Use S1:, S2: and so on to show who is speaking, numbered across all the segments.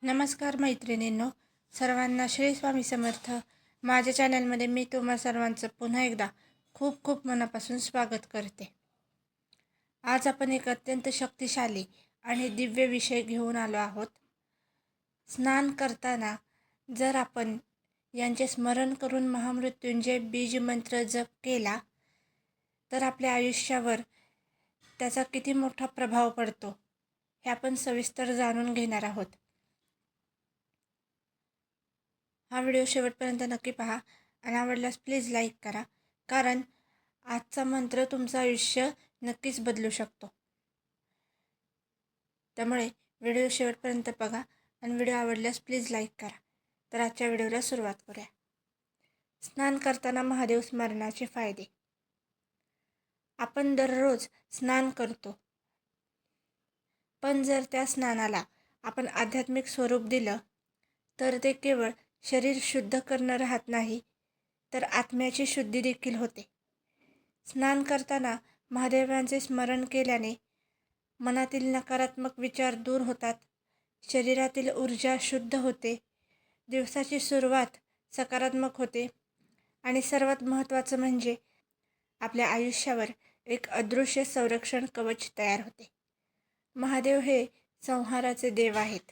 S1: नमस्कार मैत्रिणींनो, सर्वांना श्री स्वामी समर्थ. माझ्या चॅनलमध्ये मी तुम्हा सर्वांचं पुन्हा एकदा खूप खूप मनापासून स्वागत करते. आज आपण एक अत्यंत शक्तिशाली आणि दिव्य विषय घेऊन आलो आहोत. स्नान करताना जर आपण यांचे स्मरण करून महामृत्युंजय बीज मंत्र जप केला तर आपल्या आयुष्यावर त्याचा किती मोठा प्रभाव पडतो हे आपण सविस्तर जाणून घेणार आहोत. हा व्हिडिओ शेवटपर्यंत नक्की पहा आणि आवडल्यास प्लीज लाईक करा, कारण आजचा मंत्र तुमचं आयुष्य नक्कीच बदलू शकतो. त्यामुळे व्हिडिओ शेवटपर्यंत बघा आणि व्हिडिओ आवडल्यास प्लीज लाईक करा. तर आजच्या व्हिडिओला सुरुवात करूया. स्नान करताना महादेव स्मरणाचे फायदे. आपण दररोज स्नान करतो, पण जर त्या स्नानाला आपण आध्यात्मिक स्वरूप दिलं तर ते केवळ शरीर शुद्ध करणं राहत नाही, तर आत्म्याची शुद्धी देखील होते. स्नान करताना महादेवांचे स्मरण केल्याने मनातील नकारात्मक विचार दूर होतात, शरीरातील ऊर्जा शुद्ध होते, दिवसाची सुरुवात सकारात्मक होते आणि सर्वात महत्त्वाचं म्हणजे आपल्या आयुष्यावर एक अदृश्य संरक्षण कवच तयार होते. महादेव हे संहाराचे देव आहेत,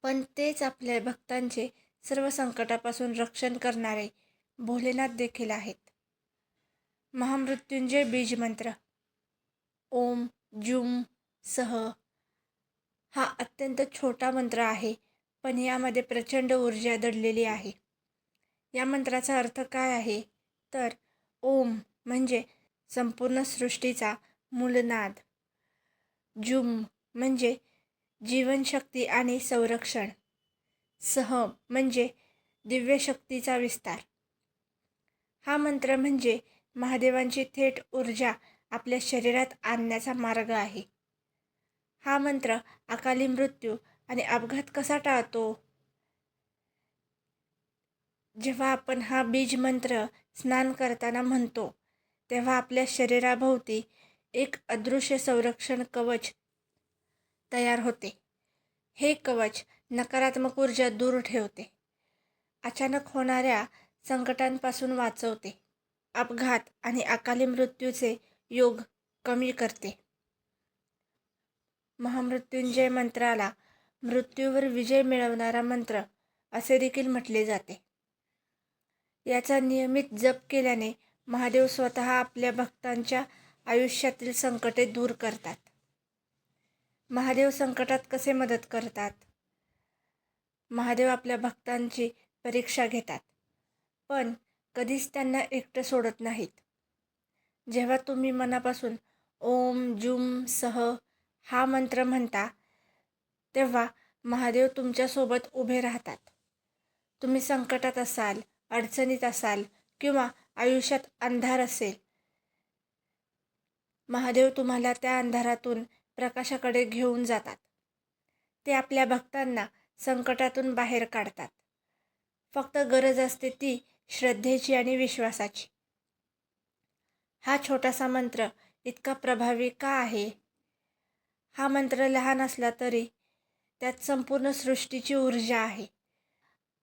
S1: पण तेच आपल्या भक्तांचे सर्व संकटापासून रक्षण करणारे भोलेनाथ देखील आहेत. महामृत्युंजय बीज मंत्र ओम जुम सह हा अत्यंत छोटा मंत्र आहे, पण यामध्ये प्रचंड ऊर्जा दडलेली आहे. या मंत्राचा अर्थ काय आहे तर ओम म्हणजे संपूर्ण सृष्टीचा मूलनाद, जुम म्हणजे जीवनशक्ती आणि संरक्षण, सह म्हणजे दिव्य शक्तीचा विस्तार. हा मंत्र म्हणजे महादेवांची थेट ऊर्जा आपल्या शरीरात आणण्याचा मार्ग आहे. हा मंत्र अकाली मृत्यू आणि अपघात कसा टाळतो? जेव्हा आपण हा बीज मंत्र स्नान करताना म्हणतो तेव्हा आपल्या शरीराभोवती एक अदृश्य संरक्षण कवच तयार होते. हे कवच नकारात्मक ऊर्जा दूर ठेवते, अचानक होणाऱ्या संकटांपासून वाचवते, अपघात आणि अकाली मृत्यूचे योग कमी करते. महामृत्युंजय मंत्राला मृत्यूवर विजय मिळवणारा मंत्र असे देखील म्हटले जाते. याचा नियमित जप केल्याने महादेव स्वतः आपल्या भक्तांच्या आयुष्यातील संकटे दूर करतात. महादेव संकटात कसे मदत करतात? महादेव आपल्या भक्तांची परीक्षा घेतात, पण कधीच त्यांना एकटं सोडत नाहीत. जेव्हा तुम्ही मनापासून ओम जुम सह हा मंत्र म्हणता तेव्हा महादेव तुमच्यासोबत उभे राहतात. तुम्ही संकटात असाल, अडचणीत असाल किंवा आयुष्यात अंधार असेल, महादेव तुम्हाला त्या अंधारातून प्रकाशाकडे घेऊन जातात. ते आपल्या भक्तांना संकटातून बाहेर काढतात. फक्त गरज असते ती श्रद्धेची आणि विश्वासाची. हा छोटासा मंत्र इतका प्रभावी का आहे? हा मंत्र लहान असला तरी त्यात संपूर्ण सृष्टीची ऊर्जा आहे.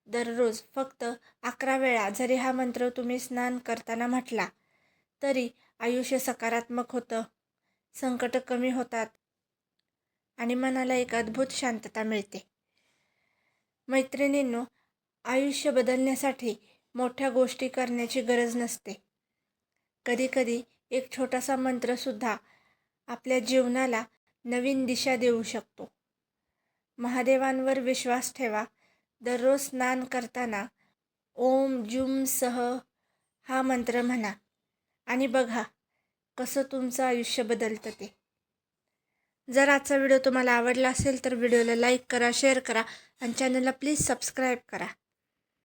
S1: दररोज फक्त 11 वेळा जरी हा मंत्र तुम्ही स्नान करताना म्हटला तरी आयुष्य सकारात्मक होतं, संकट कमी होतात आणि मनाला एक अद्भुत शांतता मिळते. मैत्रिणींनो, आयुष्य बदलण्यासाठी मोठ्या गोष्टी करण्याची गरज नसते. कधीकधी एक छोटासा मंत्रसुद्धा आपल्या जीवनाला नवीन दिशा देऊ शकतो. महादेवांवर विश्वास ठेवा. दररोज स्नान करताना ओम जुम सह हा मंत्र म्हणा आणि बघा कसं तुमचं आयुष्य बदलतं ते. जर आजचा व्हिडिओ तुम्हाला आवडला असेल तर व्हिडिओला लाईक करा, शेअर करा आणि चॅनलला प्लीज सबस्क्राईब करा.